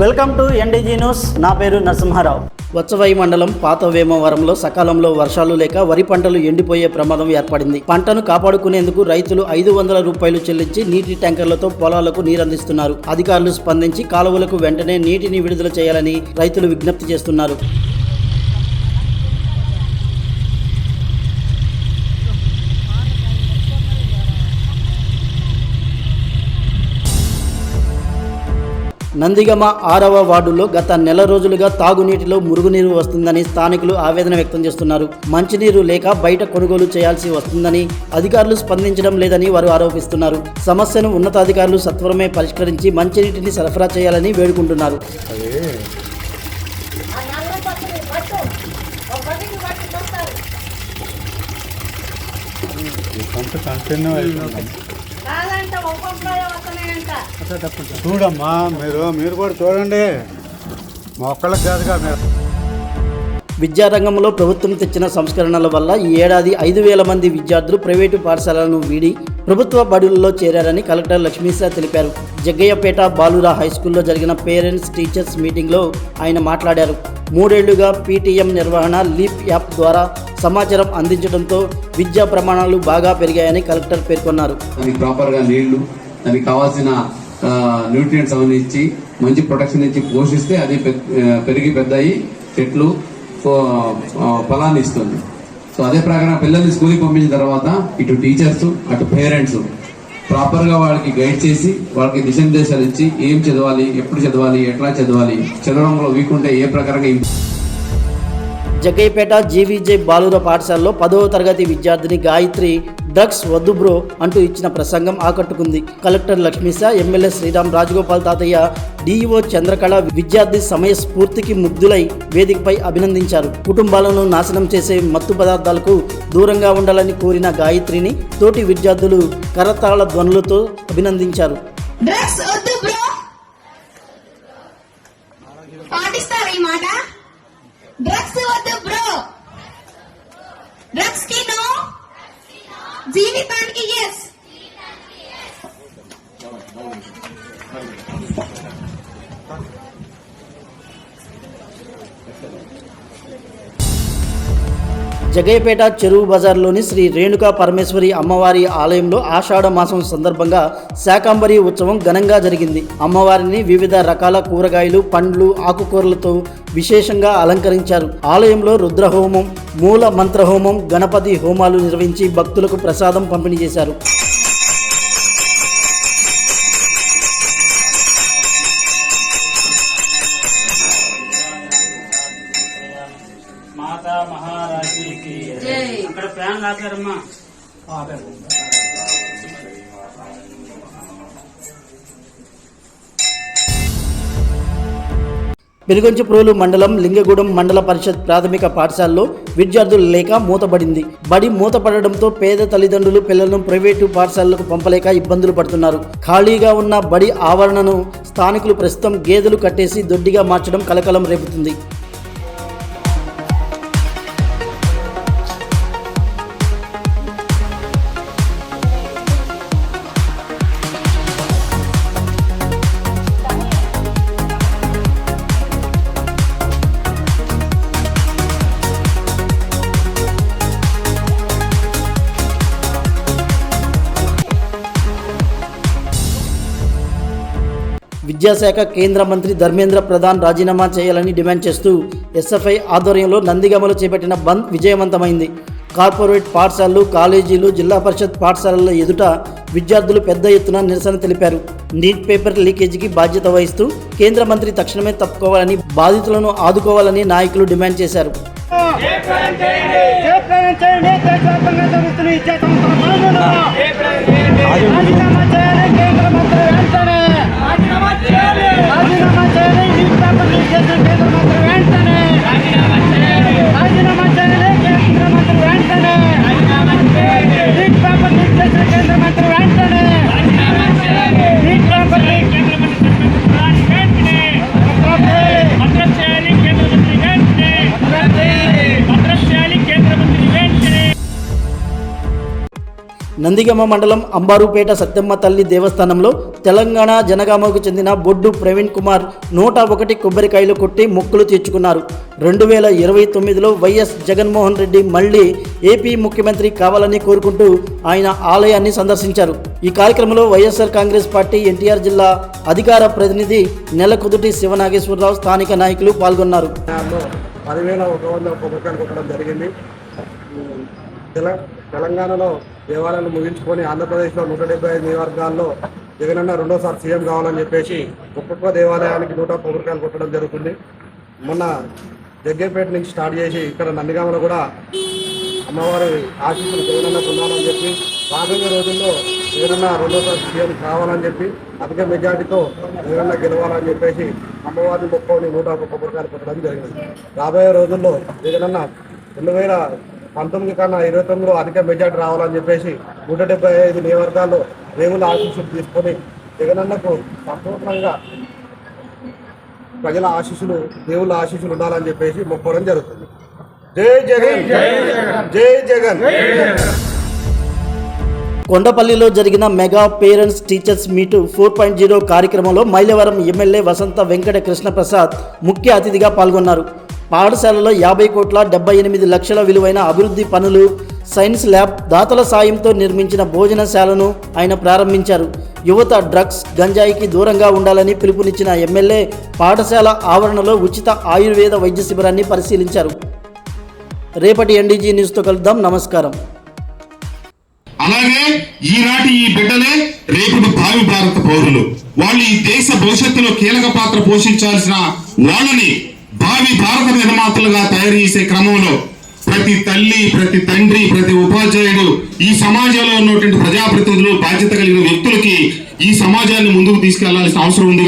Welcome to ఎన్డీజీ news. నా పేరు నరసింహారావు. వత్సవాయి మండలం పాత వేమవరంలో సకాలంలో వర్షాలు లేక వరి పంటలు ఎండిపోయే ప్రమాదం ఏర్పడింది. పంటను కాపాడుకునేందుకు రైతులు 500 రూపాయలు చెల్లించి నీటి ట్యాంకర్లతో పొలాలకు నీరందిస్తున్నారు. అధికారులు స్పందించి కాలువలకు వెంటనే నీటిని విడుదల చేయాలని రైతులు విజ్ఞప్తి చేస్తున్నారు. నందిగమ 6వ వార్డులో గత నెల రోజులుగా తాగునీటిలో మురుగునీరు వస్తుందని స్థానికులు ఆవేదన వ్యక్తం చేస్తున్నారు. మంచినీరు లేక బయట కొనుగోలు చేయాల్సి వస్తుందని అధికారులు స్పందించడం లేదని వారు ఆరోపిస్తున్నారు. సమస్యను ఉన్నతాధికారులు సత్వరమే పరిష్కరించి మంచినీటిని సరఫరా చేయాలని వేడుకుంటున్నారు. చూడమ్మా, మీరు కూడా చూడండి, మొక్కలకు కాదుగా మీరు. విద్యారంగంలో ప్రభుత్వం తెచ్చిన సంస్కరణల వల్ల ఈ ఏడాది 5,000 మంది విద్యార్థులు ప్రైవేటు పాఠశాలలను వీడి ప్రభుత్వ బడులలో చేరారని కలెక్టర్ లక్ష్మీశా తెలిపారు. జగ్గయ్యపేట బాలురా హైస్కూల్లో జరిగిన పేరెంట్స్ టీచర్స్ మీటింగ్లో ఆయన మాట్లాడారు. 3 ఏళ్లుగా పీటీఎం నిర్వహణ లీప్ యాప్ ద్వారా సమాచారం అందించడంతో విద్యా ప్రమాణాలు బాగా పెరిగాయని కలెక్టర్ పేర్కొన్నారు. ప్రాపర్గా నీళ్లు, దానికి కావాల్సిన న్యూట్రియంట్స్ అవన్నీ ఇచ్చి మంచి ప్రొటెక్షన్ ఇచ్చి పోషిస్తే అది పెరిగి పెద్దయి చెట్లు ఫలాన్ని ఇస్తుంది. సో అదే ప్రకారం పిల్లల్ని స్కూల్కి పంపించిన తర్వాత ఇటు టీచర్స్ అటు పేరెంట్స్ ప్రాపర్గా వాళ్ళకి గైడ్ చేసి వాళ్ళకి దిశానిర్దేశాలు ఇచ్చి ఏం చదవాలి, ఎప్పుడు చదవాలి, ఎట్లా చదవాలి, చదవడంలో వీక్ ఉంటే ఏ ప్రకారంగా. జగ్గయ్యపేట జీవీజే బాలుర పాఠశాలలో 10వ తరగతి విద్యార్థిని గాయత్రి డ్రగ్స్ వద్దు బ్రో అంటూ ఇచ్చిన ప్రసంగం ఆకట్టుకుంది. కలెక్టర్ లక్ష్మీశా, ఎమ్మెల్యే శ్రీరామ్, రాజగోపాల్ తాతయ్య, డీఈఓ చంద్రకళ విద్యార్థి సమయ స్ఫూర్తికి ముగ్ధులై వేదికపై అభినందించారు. కుటుంబాలను నాశనం చేసే మత్తు పదార్థాలకు దూరంగా ఉండాలని కోరిన గాయత్రిని తోటి విద్యార్థులు కరతాళ ధ్వనులతో అభినందించారు. డ్రగ్స్ వద్దు బ్రో, డ్రగ్స్ కి నో, జీవితానికి ఎస్. జగ్గయ్యపేట చెరువు బజార్లోని శ్రీ రేణుకా పరమేశ్వరి అమ్మవారి ఆలయంలో ఆషాఢ మాసం సందర్భంగా శాకంబరి ఉత్సవం ఘనంగా జరిగింది. అమ్మవారిని వివిధ రకాల కూరగాయలు, పండ్లు, ఆకుకూరలతో విశేషంగా అలంకరించారు. ఆలయంలో రుద్రహోమం, మూల మంత్రహోమం, గణపతి హోమాలు నిర్వహించి భక్తులకు ప్రసాదం పంపిణీ చేశారు. మాతా మహారాజుకి అక్కడ ఫ్యాన్ ఆపారమ్మా. పెనుగొంచిప్రోలు మండలం లింగగూడెం మండల పరిషత్ ప్రాథమిక పాఠశాలలో విద్యార్థులు లేక మూతపడింది. బడి మూతపడడంతో పేద తల్లిదండ్రులు పిల్లలను ప్రైవేటు పాఠశాలలకు పంపలేక ఇబ్బందులు పడుతున్నారు. ఖాళీగా ఉన్న బడి ఆవరణను స్థానికులు ప్రస్తుతం గేదెలు కట్టేసి దొడ్డిగా మార్చడం కలకలం రేపుతుంది. విద్యాశాఖ కేంద్ర మంత్రి ధర్మేంద్ర ప్రధాన్ రాజీనామా చేయాలని డిమాండ్ చేస్తూ ఎస్ఎఫ్ఐ ఆధ్వర్యంలో నందిగామలో చేపట్టిన బంద్ విజయవంతమైంది. కార్పొరేట్ పాఠశాలలు, కాలేజీలు, జిల్లా పరిషత్ పాఠశాలల ఎదుట విద్యార్థులు పెద్ద ఎత్తున నిరసన తెలిపారు. నీట్ పేపర్ లీకేజీకి బాధ్యత వహిస్తూ కేంద్ర మంత్రి తక్షణమే తప్పుకోవాలని, బాధితులను ఆదుకోవాలని నాయకులు డిమాండ్ చేశారు. నందిగమ మండలం అంబారుపేట సత్యమ్మ తల్లి దేవస్థానంలో తెలంగాణ జనగామకు చెందిన బొడ్డు ప్రవీణ్ కుమార్ 101 కొబ్బరికాయలు కొట్టి మొక్కులు తీర్చుకున్నారు. 2029లో వైఎస్ జగన్మోహన్ రెడ్డి మళ్లీ ఏపీ ముఖ్యమంత్రి కావాలని కోరుకుంటూ ఆయన ఆలయాన్ని సందర్శించారు. ఈ కార్యక్రమంలో వైఎస్ఆర్ కాంగ్రెస్ పార్టీ ఎన్టీఆర్ జిల్లా అధికార ప్రతినిధి నెలకుదుటి శివనాగేశ్వరరావు, స్థానిక నాయకులు పాల్గొన్నారు. 10,100 కొబ్బరికాయలు కొట్టడం జరిగింది. తెలంగాణలో దేవాలయాలు ముగించుకొని ఆంధ్రప్రదేశ్లో 175 నియోజకవర్గాల్లో జగనన్న రెండోసారి సీఎం కావాలని చెప్పేసి ఒక్కొక్క దేవాలయానికి 100 కొబ్బరికాయలు కొట్టడం జరుగుతుంది. మొన్న జగ్గేపేట నుంచి స్టార్ట్ చేసి ఇక్కడ నందిగామలో కూడా అమ్మవారి ఆశీస్సులు జగనన్న పొందాలని చెప్పి రాబోయే రోజుల్లో జగనన్న రెండోసారి సీఎం కావాలని చెప్పి అధిక మెజార్టీతో జగనన్న గెలవాలని చెప్పేసి అమ్మవారిని మొక్కుకొని 101 కొబ్బరికాయలు కొట్టడం జరిగింది. రాబోయే రోజుల్లో జగనన్న 2019 కన్నా 29లో అధిక మెజార్టీ రావాలని చెప్పేసి 175 నియోజకవర్గాల్లో దేవుళ్ళ ఆశీస్సులు తీసుకొని జగనన్నకు సంపూర్ణంగా ప్రజల ఆశీస్సులు, దేవుళ్ళ ఆశీస్సులు ఉండాలని చెప్పేసి మొక్కడం జరుగుతుంది. జై జగన్, జై జగన్. కొండపల్లిలో జరిగిన మెగా పేరెంట్స్ టీచర్స్ మీట్ 4.0 కార్యక్రమంలో మైలవరం ఎమ్మెల్యే వసంత వెంకట కృష్ణప్రసాద్ ముఖ్య అతిథిగా పాల్గొన్నారు. పాఠశాలలో 50 కోట్ల 78 లక్షల విలువైన అభివృద్ధి పనులు, సైన్స్ ల్యాబ్, దాతల సాయంతో నిర్మించిన భోజనశాలను ఆయన ప్రారంభించారు. యువత డ్రగ్స్, గంజాయికి దూరంగా ఉండాలని పిలుపునిచ్చిన ఎమ్మెల్యే పాఠశాల ఆవరణలో ఉచిత ఆయుర్వేద వైద్య శిబిరాన్ని పరిశీలించారు. రేపటి ఎన్డీజీ న్యూస్తో కలుద్దాం. నమస్కారం. అలాగే ఈనాటి ఈ బిడ్డలే రేపటి భావి భారత పౌరులు. వాళ్ళు ఈ దేశ భవిష్యత్తులో కీలక పాత్ర పోషించాల్సిన వాళ్ళని భావి భారత నిర్మాతలుగా తయారు చేసే క్రమంలో ప్రతి తల్లి, ప్రతి తండ్రి, ప్రతి ఉపాధ్యాయుడు, ఈ సమాజంలో ఉన్నటువంటి ప్రజాప్రతినిధులు, బాధ్యత కలిగిన వ్యక్తులకి ఈ సమాజాన్ని ముందుకు తీసుకెళ్లాల్సిన అవసరం ఉంది.